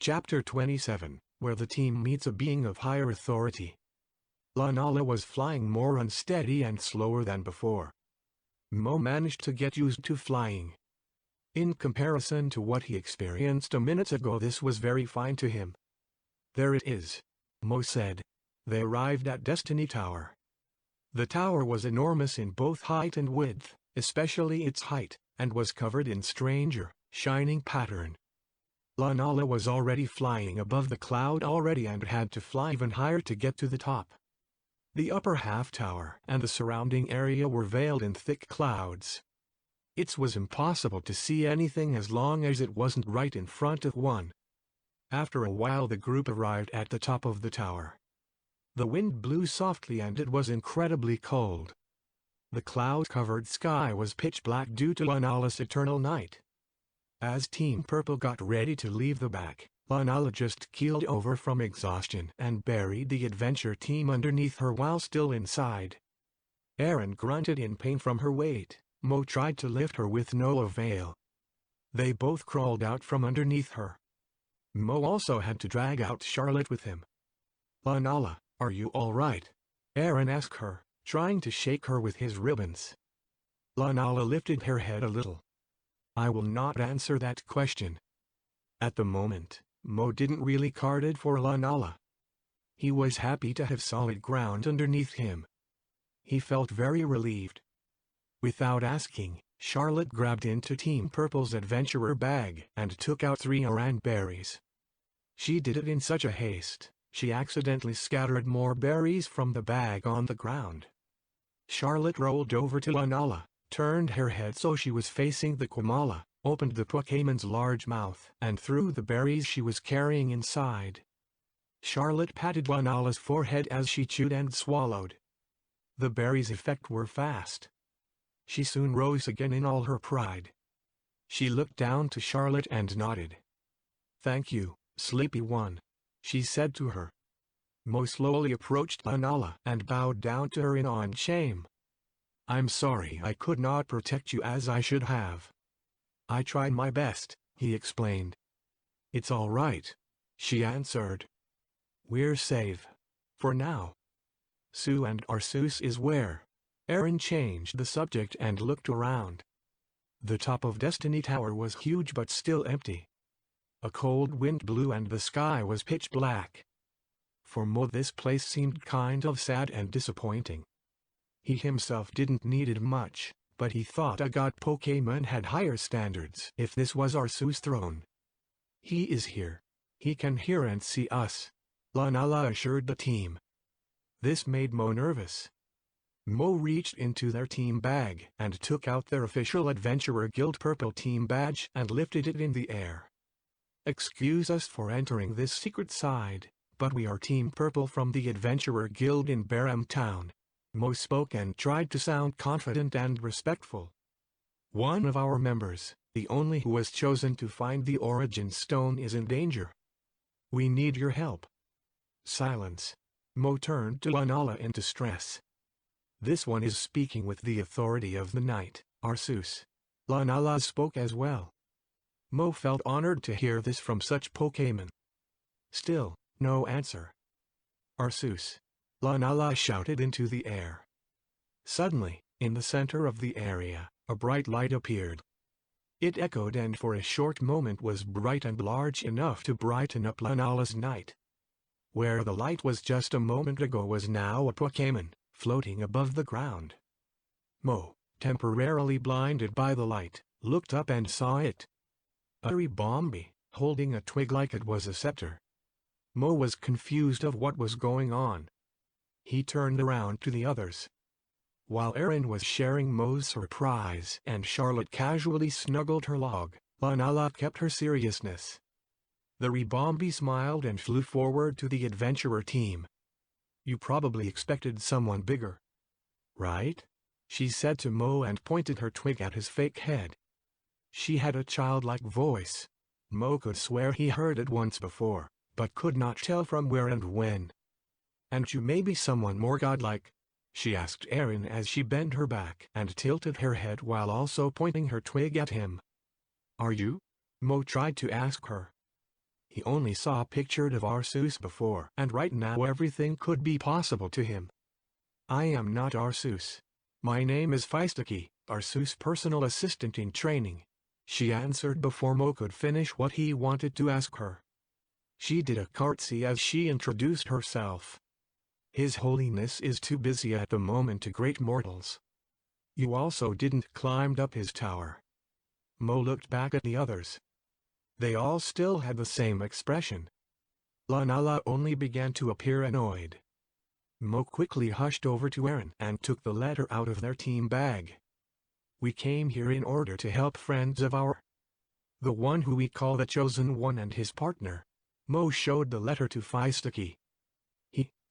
Chapter 27, where the team meets a being of higher authority. Lunala was flying more unsteady and slower than before. Mo managed to get used to flying. In comparison to what he experienced a minute ago, this was very fine to him. "There it is," Mo said. They arrived at Destiny Tower. The tower was enormous in both height and width, especially its height, and was covered in stranger, shining pattern. Lunala was already flying above the cloud already and had to fly even higher to get to the top. The upper half tower and the surrounding area were veiled in thick clouds. It was impossible to see anything as long as it wasn't right in front of one. After a while the group arrived at the top of the tower. The wind blew softly and it was incredibly cold. The cloud-covered sky was pitch black due to Lunala's eternal night. As Team Purple got ready to leave the back, Lunala just keeled over from exhaustion and buried the adventure team underneath her while still inside. Erin grunted in pain from her weight. Mo tried to lift her with no avail. They both crawled out from underneath her. Mo also had to drag out Charlotte with him. "Lunala, are you all right?" Erin asked her, trying to shake her with his ribbons. Lunala lifted her head a little. "I will not answer that question." At the moment, Mo didn't really carded for Lunala. He was happy to have solid ground underneath him. He felt very relieved. Without asking, Charlotte grabbed into Team Purple's adventurer bag and took out 3 orange berries. She did it in such a haste, she accidentally scattered more berries from the bag on the ground. Charlotte rolled over to Lunala, turned her head so she was facing the Quamala, opened the Pokémon's large mouth and threw the berries she was carrying inside. Charlotte patted Lunala's forehead as she chewed and swallowed. The berries' effect were fast. She soon rose again in all her pride. She looked down to Charlotte and nodded. "Thank you, Sleepy One," she said to her. Mo slowly approached Lunala and bowed down to her in awe and shame. "I'm sorry I could not protect you as I should have. I tried my best," he explained. "It's all right," she answered. "We're safe. For now." "Sue and Arceus is where?" Erin changed the subject and looked around. The top of Destiny Tower was huge but still empty. A cold wind blew and the sky was pitch black. For Mo this place seemed kind of sad and disappointing. He himself didn't need much, but he thought a god Pokémon had higher standards if this was Arceus' throne. "He is here. He can hear and see us," Lunala assured the team. This made Mo nervous. Mo reached into their team bag and took out their official Adventurer Guild purple team badge and lifted it in the air. "Excuse us for entering this secret side, but we are Team Purple from the Adventurer Guild in Baram Town," Mo spoke and tried to sound confident and respectful. "One of our members, the only who was chosen to find the Origin Stone, is in danger. We need your help." Silence. Mo turned to Lunala in distress. "This one is speaking with the authority of the night, Arceus." Lunala spoke as well. Mo felt honored to hear this from such Pokémon. Still, no answer. "Arceus!" Lunala shouted into the air. Suddenly, in the center of the area, a bright light appeared. It echoed and for a short moment was bright and large enough to brighten up Lunala's night. Where the light was just a moment ago was now a Pokémon, floating above the ground. Mo, temporarily blinded by the light, looked up and saw it. A Ribombee, holding a twig like it was a scepter. Mo was confused of what was going on. He turned around to the others. While Erin was sharing Mo's surprise and Charlotte casually snuggled her log, Lunala kept her seriousness. The Ribombee smiled and flew forward to the adventurer team. "You probably expected someone bigger, right?" she said to Mo and pointed her twig at his fake head. She had a childlike voice. Mo could swear he heard it once before, but could not tell from where and when. "And you may be someone more godlike?" she asked Erin as she bent her back and tilted her head while also pointing her twig at him. "Are you?" Mo tried to ask her. He only saw pictured of Arceus before, and right now everything could be possible to him. I am not Arceus. My name is Feistiki, Arceus' personal assistant in training, she answered before Mo could finish what he wanted to ask her. She did a curtsy as she introduced herself. His Holiness is too busy at the moment to greet mortals. You also didn't climb up his tower. Mo looked back at the others. They all still had the same expression. Lunala only began to appear annoyed. Mo quickly hushed over to Aaron and took the letter out of their team bag. We came here in order to help friends of our... The one who we call the Chosen One and his partner. Mo showed the letter to Feistiki.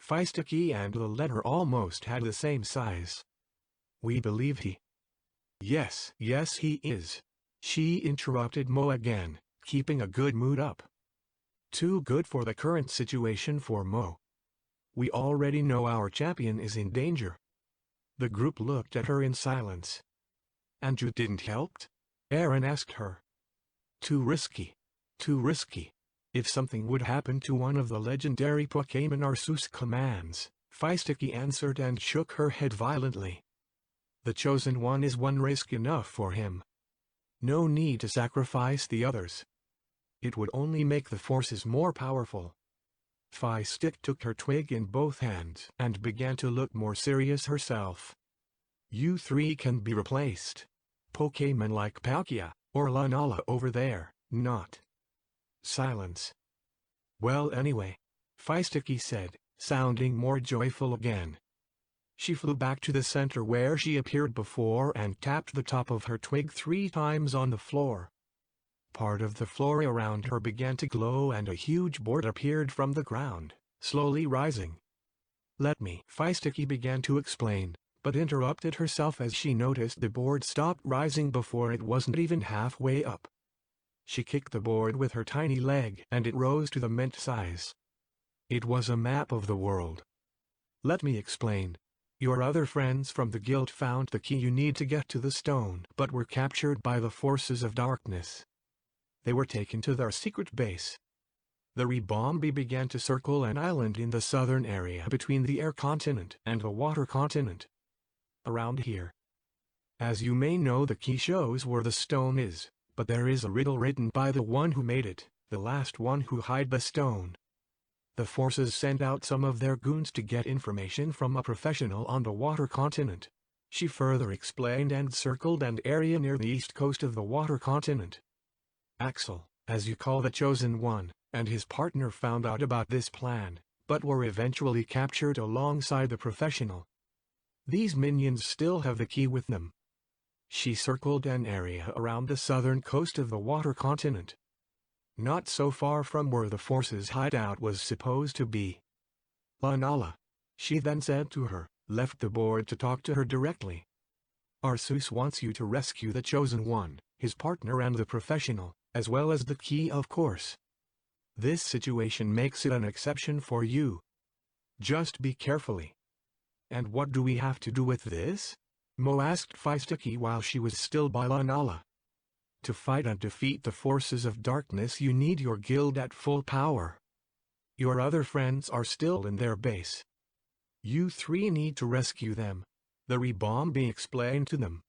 Feistiki and the letter almost had the same size. We believe he... Yes, he is. She interrupted Mo again, keeping a good mood up. Too good for the current situation for Mo. We already know our champion is in danger. The group looked at her in silence. And you didn't help? Aaron asked her. Too risky. If something would happen to one of the legendary Pokémon Arceus commands, Feistiki answered and shook her head violently. The Chosen One is one risk enough for him. No need to sacrifice the others. It would only make the forces more powerful. Feistiki took her twig in both hands and began to look more serious herself. You three can be replaced. Pokémon like Palkia, or Lunala over there, not. Silence. Well anyway, Feistiki said, sounding more joyful again. She flew back to the center where she appeared before and tapped the top of her twig 3 times on the floor. Part of the floor around her began to glow and a huge board appeared from the ground, slowly rising. Let me. Feistiki began to explain, but interrupted herself as she noticed the board stopped rising before it wasn't even halfway up. She kicked the board with her tiny leg and it rose to the mint size. It was a map of the world. Let me explain. Your other friends from the guild found the key you need to get to the stone but were captured by the forces of darkness. They were taken to their secret base. The Ribombee began to circle an island in the southern area between the air continent and the water continent. Around here. As you may know, the key shows where the stone is, but there is a riddle written by the one who made it, the last one who hid the stone. The forces sent out some of their goons to get information from a professional on the water continent. She further explained and circled an area near the east coast of the water continent. Axel, as you call the Chosen One, and his partner found out about this plan, but were eventually captured alongside the professional. These minions still have the key with them. She circled an area around the southern coast of the water continent. Not so far from where the forces' hideout was supposed to be. Lunala, she then said to her, left the board to talk to her directly. Arceus wants you to rescue the Chosen One, his partner and the professional, as well as the key of course. This situation makes it an exception for you. Just be carefully. And what do we have to do with this? Mo asked Feistiki while she was still by Lunala. To fight and defeat the forces of darkness you need your guild at full power. Your other friends are still in their base. You three need to rescue them. The Ribombee explained to them.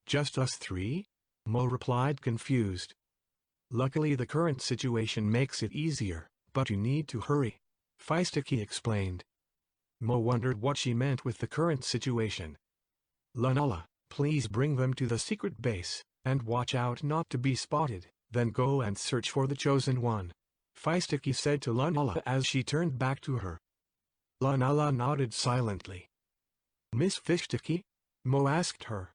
Just us three? Mo replied confused. Luckily the current situation makes it easier, but you need to hurry. Feistiki explained. Mo wondered what she meant with the current situation. Lunala, please bring them to the secret base, and watch out not to be spotted, then go and search for the Chosen One. Feistiki said to Lunala as she turned back to her. Lunala nodded silently. Miss Feistiki? Mo asked her.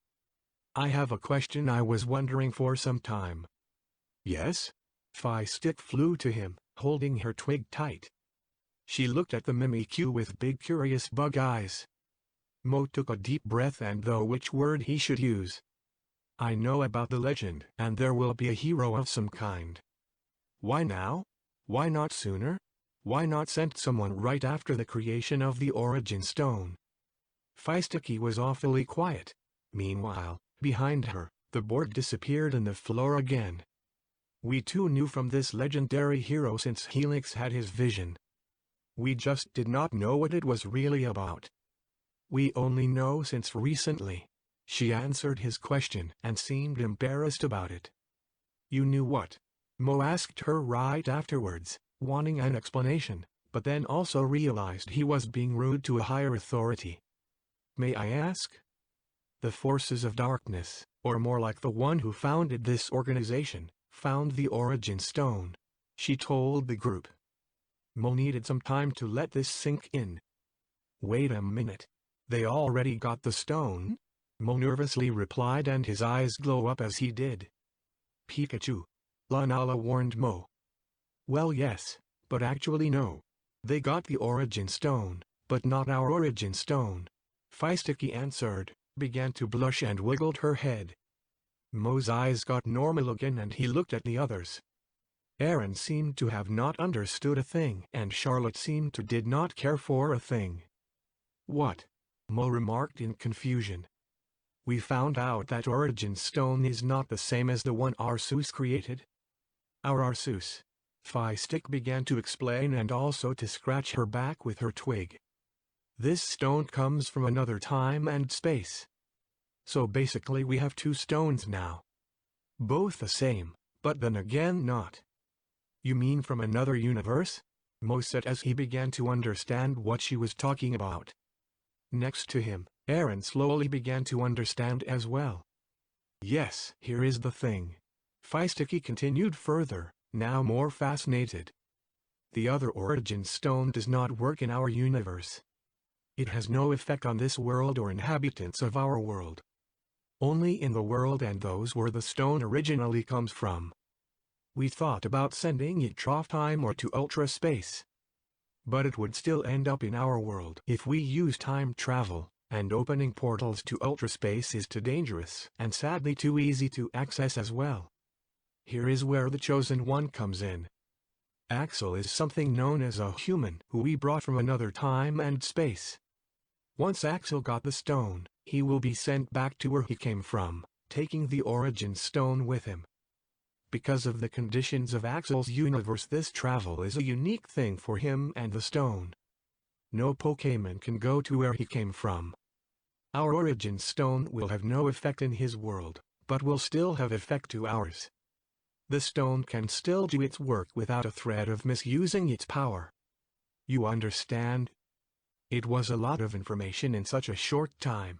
I have a question I was wondering for some time. Yes? Feistiki flew to him, holding her twig tight. She looked at the Mimikyu with big curious bug eyes. Mo took a deep breath and though which word he should use. I know about the legend and there will be a hero of some kind. Why now? Why not sooner? Why not send someone right after the creation of the origin stone? Feistiki was awfully quiet. Meanwhile, behind her, the board disappeared in the floor again. We too knew from this legendary hero since Helix had his vision. We just did not know what it was really about. We only know since recently. She answered his question and seemed embarrassed about it. You knew what? Mo asked her right afterwards, wanting an explanation, but then also realized he was being rude to a higher authority. May I ask? The forces of darkness, or more like the one who founded this organization, found the origin stone. She told the group. Mo needed some time to let this sink in. Wait a minute. They already got the stone? Mo nervously replied, and his eyes glow up as he did. Pikachu. Lunala warned Mo. Well, yes, but actually no. They got the origin stone, but not our origin stone. Feistiki answered, began to blush and wiggled her head. Mo's eyes got normal again and he looked at the others. Aaron seemed to have not understood a thing and Charlotte seemed to did not care for a thing. What? Mo remarked in confusion. We found out that origin stone is not the same as the one Arceus created. Our Arceus. Feistik began to explain and also to scratch her back with her twig. This stone comes from another time and space. So basically we have two stones now. Both the same, but then again not. You mean from another universe? Mo said as he began to understand what she was talking about. Next to him, Aaron slowly began to understand as well. Yes, here is the thing. Feistiki continued further, now more fascinated. The other origin stone does not work in our universe. It has no effect on this world or inhabitants of our world. Only in the world and those where the stone originally comes from. We thought about sending it off time or to ultra space. But it would still end up in our world if we use time travel, and opening portals to ultra space is too dangerous and sadly too easy to access as well. Here is where the Chosen One comes in. Axel is something known as a human who we brought from another time and space. Once Axel got the stone, he will be sent back to where he came from, taking the origin stone with him. Because of the conditions of Axel's universe, this travel is a unique thing for him and the stone. No Pokémon can go to where he came from. Our origin stone will have no effect in his world, but will still have effect to ours. The stone can still do its work without a threat of misusing its power. You understand? It was a lot of information in such a short time.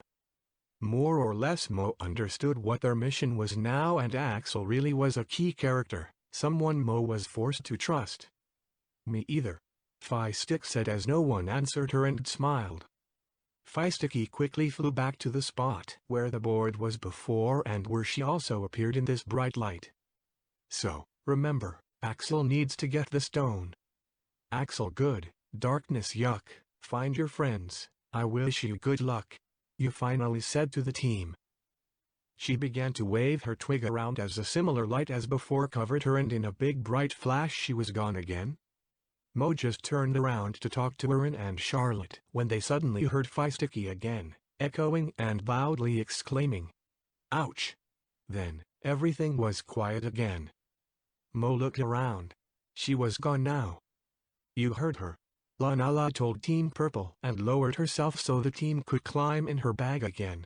More or less Mo understood what their mission was now, and Axel really was a key character, someone Mo was forced to trust. Me either. Feistik said as no one answered her and smiled. Feistiki quickly flew back to the spot where the board was before and where she also appeared in this bright light. So, remember, Axel needs to get the stone. Axel, good, darkness, yuck, find your friends, I wish you good luck. You finally said to the team. She began to wave her twig around as a similar light as before covered her, and in a big bright flash she was gone again. Mo just turned around to talk to Aaron and Charlotte when they suddenly heard Feistiki again, echoing and loudly exclaiming. Ouch! Then, everything was quiet again. Mo looked around. She was gone now. You heard her. Lunala told Team Purple and lowered herself so the team could climb in her bag again.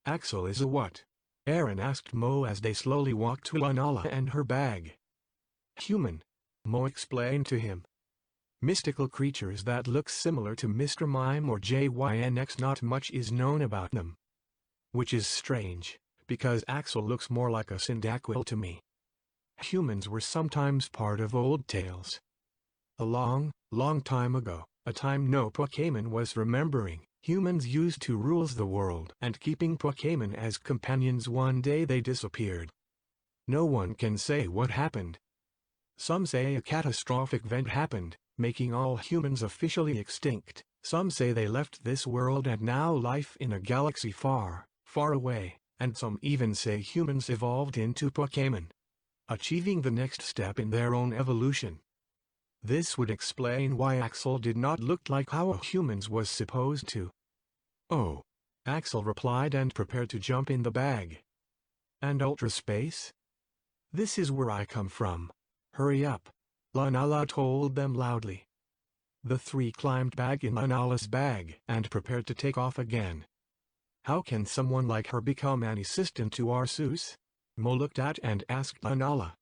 Axel is a what? Aaron asked Mo as they slowly walked to Lunala and her bag. Human. Mo explained to him. Mystical creatures that look similar to Mr. Mime or JYNX. Not much is known about them. Which is strange, because Axel looks more like a Cyndaquil to me. Humans were sometimes part of old tales. A long, long time ago, a time no Pokémon was remembering, humans used to rule the world and keeping Pokémon as companions. One day they disappeared. No one can say what happened. Some say a catastrophic event happened, making all humans officially extinct. Some say they left this world and now life in a galaxy far, far away, and some even say humans evolved into Pokémon, achieving the next step in their own evolution. This would explain why Axel did not look like how a humans was supposed to. Oh. Axel replied and prepared to jump in the bag. And ultra space? This is where I come from. Hurry up, Lunala told them loudly. The three climbed back in Lunala's bag and prepared to take off again. How can someone like her become an assistant to Arceus? Mo looked at and asked Lunala.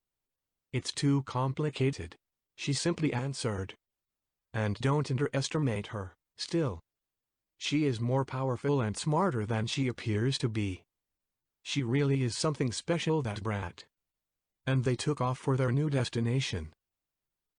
It's too complicated, she simply answered. And don't underestimate her, still. She is more powerful and smarter than she appears to be. She really is something special, that brat. And they took off for their new destination.